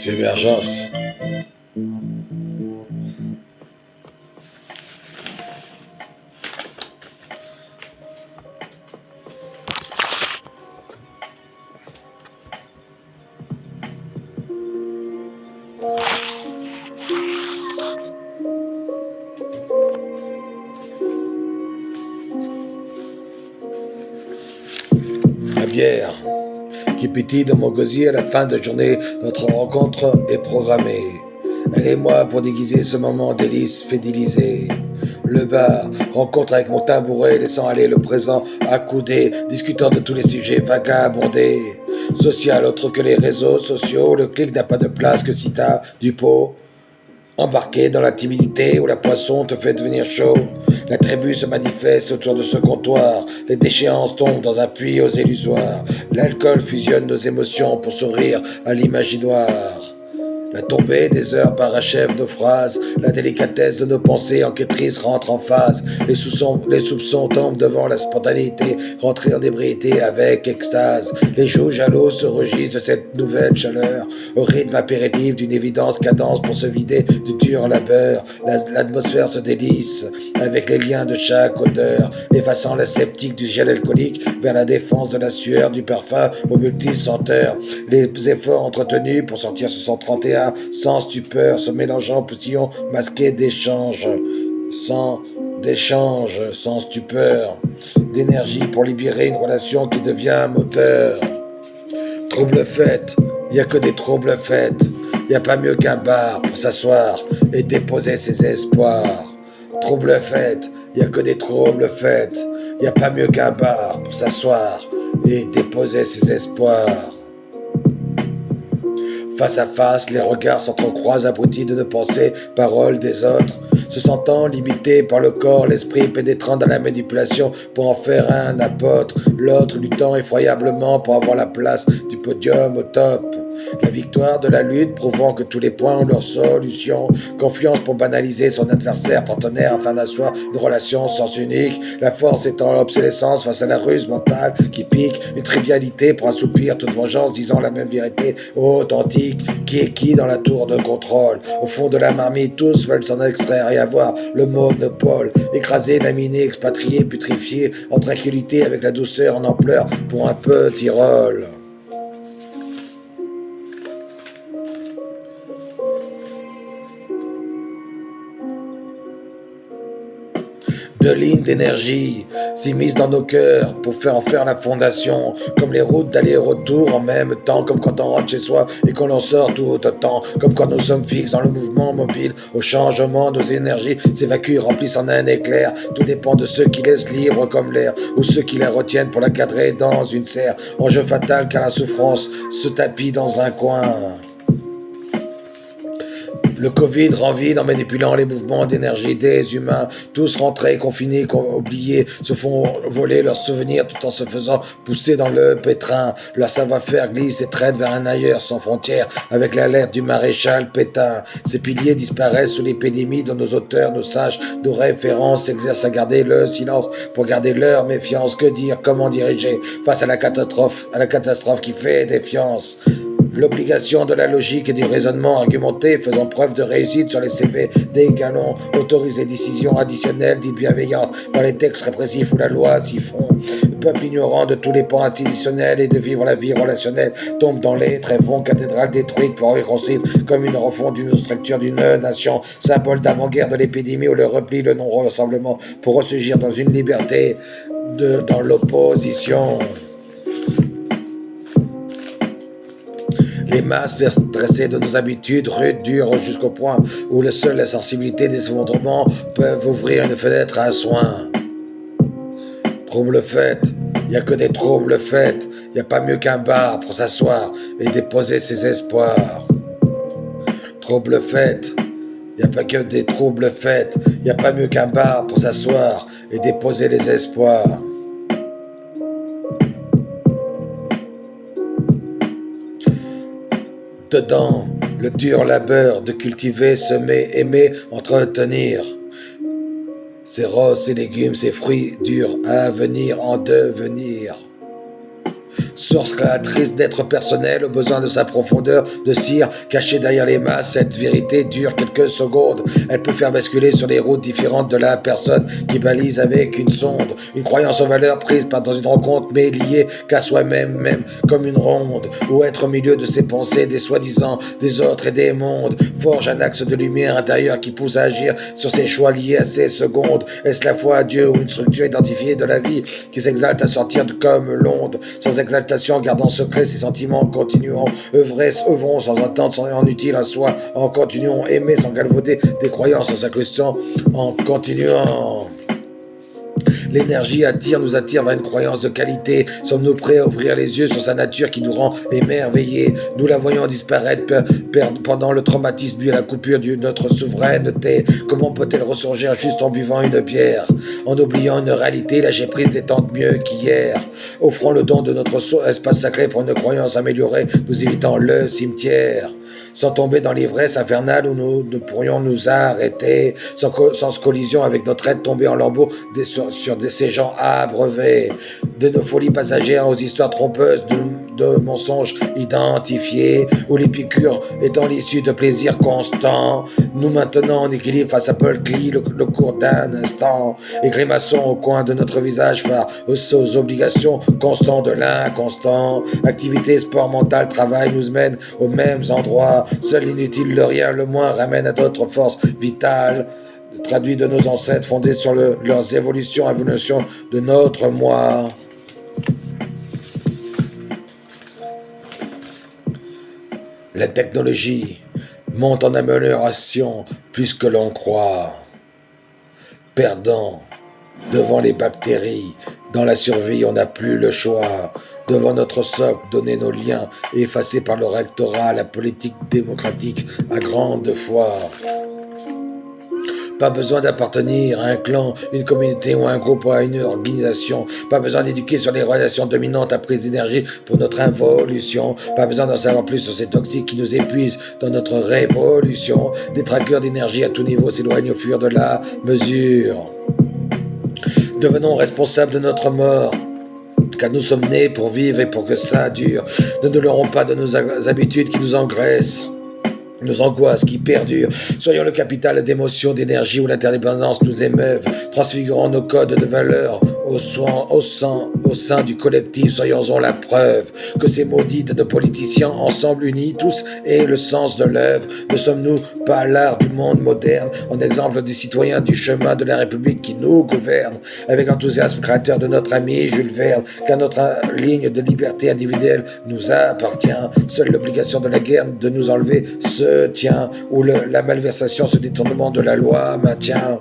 Émergence. La bière qui pétille dans mon gosier à la fin de journée, notre rencontre est programmée. Elle et moi pour déguiser ce moment délice fédilisé. Le bar, rencontre avec mon tabouret, laissant aller le présent accoudé, discutant de tous les sujets vagabondés. Social autre que les réseaux sociaux, le clic n'a pas de place que si t'as du pot. Embarqué dans la timidité où la poisson te fait devenir chaud. La tribu se manifeste autour de ce comptoir. Les déchéances tombent dans un puits aux illusoires. L'alcool fusionne nos émotions pour sourire à l'imaginoire. La tombée des heures parachève nos phrases. La délicatesse de nos pensées enquêtrices rentre en phase. Les soupçons tombent devant la spontanéité, rentrés en ébriété avec extase. Les joues jaloux se rugissent de cette nouvelle chaleur, au rythme impératif d'une évidence cadence pour se vider du dur labeur. L'atmosphère se délice avec les liens de chaque odeur, effaçant la sceptique du gel alcoolique vers la défense de la sueur, du parfum aux multisenteurs. Les efforts entretenus pour sortir ce 131 sans stupeur, se mélangeant postillon masqué d'échanges, sans stupeur, d'énergie pour libérer une relation qui devient moteur. Trouble fête, y a que des troubles fêtes, y a pas mieux qu'un bar pour s'asseoir et déposer ses espoirs. Trouble fête, y a que des troubles fêtes, y a pas mieux qu'un bar pour s'asseoir et déposer ses espoirs. Face à face, les regards s'entrecroisent abrutis de nos pensées, paroles des autres, se sentant limités par le corps, l'esprit pénétrant dans la manipulation pour en faire un apôtre, l'autre luttant effroyablement pour avoir la place du podium au top. La victoire de la lutte prouvant que tous les points ont leur solution, confiance pour banaliser son adversaire partenaire afin d'asseoir une relation sens unique, la force étant l'obsolescence face à la ruse mentale qui pique, une trivialité pour assoupir toute vengeance disant la même vérité authentique, qui est qui dans la tour de contrôle. Au fond de la marmite, tous veulent s'en extraire et avoir le monopole, écrasé, laminé, expatrié, putrifié, en tranquillité avec la douceur en ampleur pour un petit rôle. De lignes d'énergie s'immiscent dans nos cœurs pour en faire la fondation, comme les routes d'aller-retour en même temps, comme quand on rentre chez soi et qu'on en sort tout autant, comme quand nous sommes fixes dans le mouvement mobile, au changement, nos énergies s'évacuent, remplissent en un éclair. Tout dépend de ceux qui laissent libre comme l'air, ou ceux qui la retiennent pour la cadrer dans une serre. Enjeu fatal car la souffrance se tapit dans un coin. Le Covid rend vide en manipulant les mouvements d'énergie des humains. Tous rentrés, confinés, oubliés, se font voler leurs souvenirs tout en se faisant pousser dans le pétrin. Leur savoir-faire glisse et traîne vers un ailleurs sans frontières avec l'alerte du maréchal Pétain. Ces piliers disparaissent sous l'épidémie dont nos auteurs, nos sages, nos références s'exercent à garder le silence pour garder leur méfiance. Que dire, comment diriger face à la catastrophe qui fait défiance. L'obligation de la logique et du raisonnement argumenté faisant preuve de réussite sur les CV des galons autorise les décisions additionnelles dites bienveillantes dans les textes répressifs où la loi s'y fond. Le peuple ignorant de tous les pans institutionnels et de vivre la vie relationnelle tombe dans les tréfonds, cathédrales détruites pour reconstruire comme une refonte d'une structure d'une nation, symbole d'avant-guerre de l'épidémie où le repli, le non-rassemblement pour ressurgir dans une liberté dans l'opposition. Les masses stressées de nos habitudes, rudes, dures jusqu'au point où seule la sensibilité des effondrements peuvent ouvrir une fenêtre à soin. Trouble fête, y a que des troubles fêtes, y a pas mieux qu'un bar pour s'asseoir et déposer ses espoirs. Trouble fête, y a pas que des troubles fêtes, y a pas mieux qu'un bar pour s'asseoir et déposer les espoirs. Dedans, le dur labeur de cultiver, semer, aimer, entretenir. Ces roses, ces légumes, ces fruits durs à venir, en devenir. source créatrice d'être personnel, au besoin de sa profondeur, de cire cachée derrière les masses. Cette vérité dure quelques secondes. Elle peut faire basculer sur les routes différentes de la personne qui balise avec une sonde. Une croyance aux valeurs prise pas dans une rencontre, mais liée qu'à soi-même, même comme une ronde, où être au milieu de ses pensées, des soi-disant, des autres et des mondes, forge un axe de lumière intérieure qui pousse à agir sur ses choix liés à ces secondes. Est-ce la foi à Dieu ou une structure identifiée de la vie qui s'exalte à sortir comme l'onde, sans exaltation, gardant secret ses sentiments, continuant, œuvrons sans attente, sans rien utile à soi, en continuant, aimer sans galvauder des croyances, en s'incrustant, en continuant. L'énergie nous attire vers une croyance de qualité. Sommes-nous prêts à ouvrir les yeux sur sa nature qui nous rend émerveillés? Nous la voyons disparaître pendant le traumatisme dû à la coupure de notre souveraineté. Comment peut-elle ressurgir juste en buvant une bière? En oubliant une réalité, lâcher prise détente mieux qu'hier. Offrons le don de notre espace sacré pour une croyance améliorée, nous évitant le cimetière. Sans tomber dans l'ivresse infernale où nous ne pourrions nous arrêter, sans collision avec notre être tombé en lambeaux sur ces gens abreuvés, de nos folies passagères aux histoires trompeuses, de mensonges identifiés, où l'épicure étant l'issue de plaisirs constants, nous maintenant en équilibre face à Paul Klee, le cours d'un instant, et grimaçons au coin de notre visage face aux obligations constantes de l'inconstant. Activité, sport, mental, travail nous mènent aux mêmes endroits. Seul inutile, le rien, le moins ramène à d'autres forces vitales, traduits de nos ancêtres, fondés sur leurs évolutions de notre moi. La technologie monte en amélioration plus que l'on croit, perdant devant les bactéries. Dans la survie, on n'a plus le choix. Devant notre socle, donner nos liens, effacés par le rectorat, la politique démocratique à grande foi. Pas besoin d'appartenir à un clan, une communauté ou un groupe ou à une organisation. Pas besoin d'éduquer sur les relations dominantes à prise d'énergie pour notre involution. Pas besoin d'en savoir plus sur ces toxiques qui nous épuisent dans notre révolution. Des traqueurs d'énergie à tout niveau s'éloignent au fur de la mesure. Devenons responsables de notre mort, car nous sommes nés pour vivre et pour que ça dure. Ne nous leurrons pas de nos habitudes qui nous engraissent, nos angoisses qui perdurent. Soyons le capital d'émotions, d'énergie où l'interdépendance nous émeuve. Transfigurons nos codes de valeurs au sein du collectif. Soyons-en la preuve que ces maudits de nos politiciens, ensemble unis, tous aient le sens de l'œuvre. Ne sommes-nous pas l'art du monde moderne, en exemple des citoyens du chemin de la République qui nous gouverne, avec l'enthousiasme créateur de notre ami Jules Verne, car notre ligne de liberté individuelle nous appartient. Seule l'obligation de la guerre de nous enlever se tient, où la malversation, ce détournement de la loi maintient.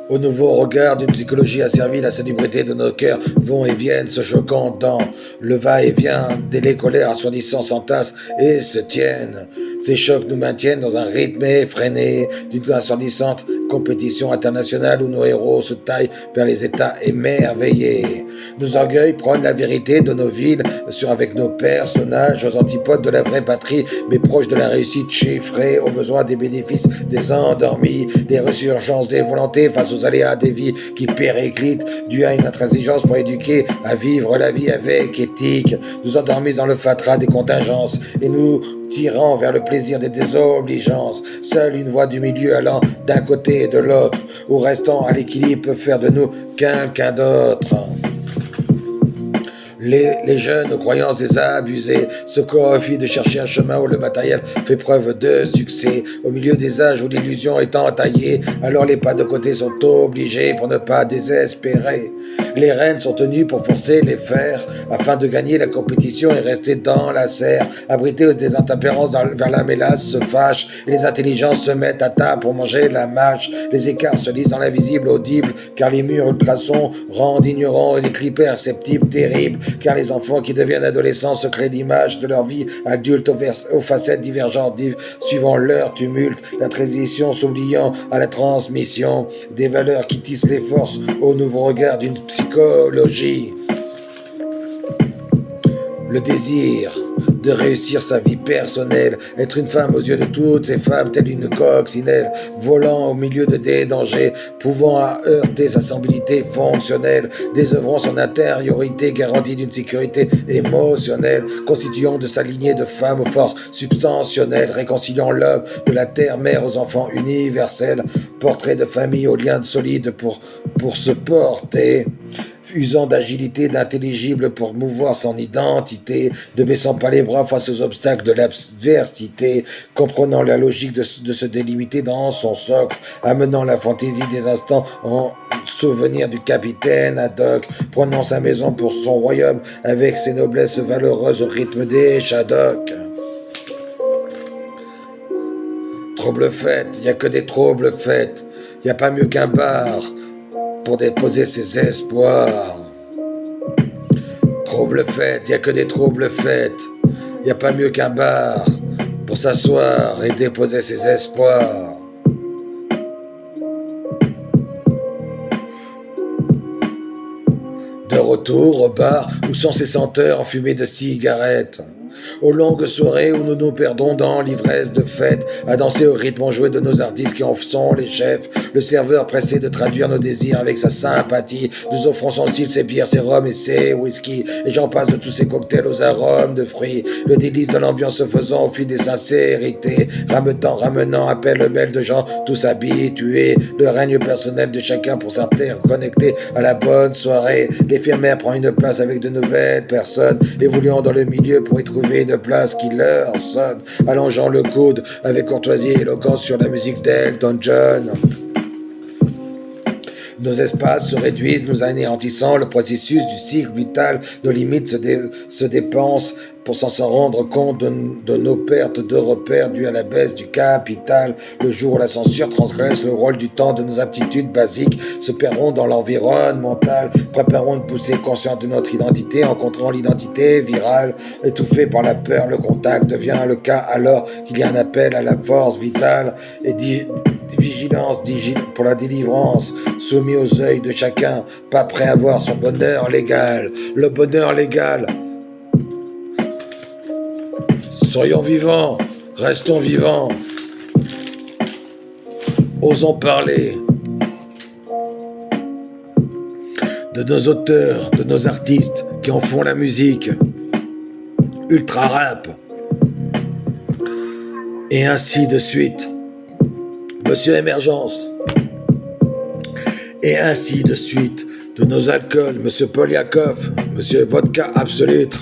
Au nouveau regard d'une psychologie asservie, la salubrité de nos cœurs vont et viennent, se choquant dans le va-et-vient, des les colères assourdissant s'entassent et se tiennent. Ces chocs nous maintiennent dans un rythme effréné d'une assourdissante compétition internationale où nos héros se taillent vers les états émerveillés. Nos orgueils prônent la vérité de nos villes avec nos personnages aux antipodes de la vraie patrie, mais proches de la réussite chiffrée, aux besoins des bénéfices des endormis, des résurgences des volontés face aux aléas des vies qui périclitent, dû à une intransigeance pour éduquer à vivre la vie avec éthique. Nous endormis dans le fatras des contingences et nous tirant vers le plaisir des désobligeances. Seule une voie du milieu allant d'un côté et de l'autre, ou restant à l'équilibre peut faire de nous quelqu'un d'autre. Les jeunes aux croyances désabusées se glorifient de chercher un chemin où le matériel fait preuve de succès. Au milieu des âges où l'illusion est entaillée, alors les pas de côté sont obligés pour ne pas désespérer. Les rênes sont tenues pour forcer les fers afin de gagner la compétition et rester dans la serre. Abrités des intempérances vers la mélasse se fâchent et les intelligences se mettent à table pour manger la mâche. Les écarts se lisent dans l'invisible audible car les murs ultrasons rendent ignorants et les clips perceptibles terribles car les enfants qui deviennent adolescents se créent l'image de leur vie adulte aux facettes divergentes suivant leur tumulte, la transition s'oubliant à la transmission des valeurs qui tissent les forces au nouveau regard d'une psychologie. Le désir de réussir sa vie personnelle, être une femme aux yeux de toutes ces femmes, telle une coccinelle, volant au milieu de des dangers, pouvant à heurter sa sensibilité fonctionnelle, désœuvrant son intériorité, garantie d'une sécurité émotionnelle, constituant de sa lignée de femmes aux forces substantionnelles, réconciliant l'homme de la terre, mère aux enfants universels, portrait de famille aux liens solides pour se porter, usant d'agilité, d'intelligible pour mouvoir son identité, ne baissant pas les bras face aux obstacles de l'adversité, comprenant la logique de se délimiter dans son socle, amenant la fantaisie des instants en souvenir du capitaine Haddock, prenant sa maison pour son royaume avec ses noblesses valeureuses au rythme des Shadocks. Trouble fête, y a que des troubles fêtes, y a pas mieux qu'un bar pour déposer ses espoirs. Trouble fête, y a que des troubles fêtes, y a pas mieux qu'un bar pour s'asseoir et déposer ses espoirs. De retour au bar où sont ces senteurs enfumées de cigarettes, aux longues soirées où nous nous perdons dans l'ivresse de fête, à danser au rythme enjoué de nos artistes qui en sont les chefs, le serveur pressé de traduire nos désirs avec sa sympathie, nous offrons son style, ses bières, ses rhums et ses whisky, et j'en passe de tous ces cocktails aux arômes de fruits, le délice de l'ambiance se faisant au fil des sincérités, ramenant à pêle-mêle de gens tous habitués, le règne personnel de chacun pour s'interconnecter à la bonne soirée, l'éphémère prend une place avec de nouvelles personnes, évoluant dans le milieu pour y trouver une place qui leur sonne, allongeant le coude avec courtoisie et éloquence sur la musique d'Elton John. Nos espaces se réduisent, nous anéantissant le processus du cycle vital, nos limites se dépensent pour s'en rendre compte de nos pertes de repères dues à la baisse du capital. Le jour où la censure transgresse le rôle du temps de nos aptitudes basiques, se perdront dans l'environnemental, préparons une poussée consciente de notre identité, rencontrant l'identité virale, étouffée par la peur, le contact devient le cas alors qu'il y a un appel à la force vitale et vigilance pour la délivrance, soumis aux yeux de chacun, pas prêt à voir son bonheur légal. Le bonheur légal. Soyons vivants, restons vivants. Osons parler de nos auteurs, de nos artistes qui en font la musique. Ultra rap. Et ainsi de suite. Monsieur Émergence. Et ainsi de suite. De nos alcools, Monsieur Polyakov, Monsieur Vodka Absolute.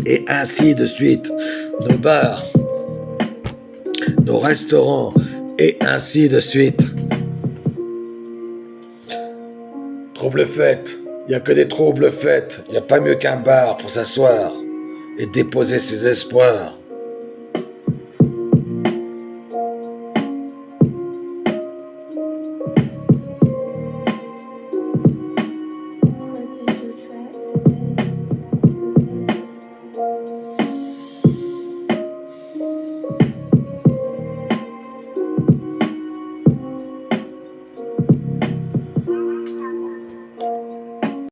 Et ainsi de suite. Nos bars, nos restaurants, et ainsi de suite. Trouble fête, il n'y a que des troubles fêtes, il n'y a pas mieux qu'un bar pour s'asseoir et déposer ses espoirs.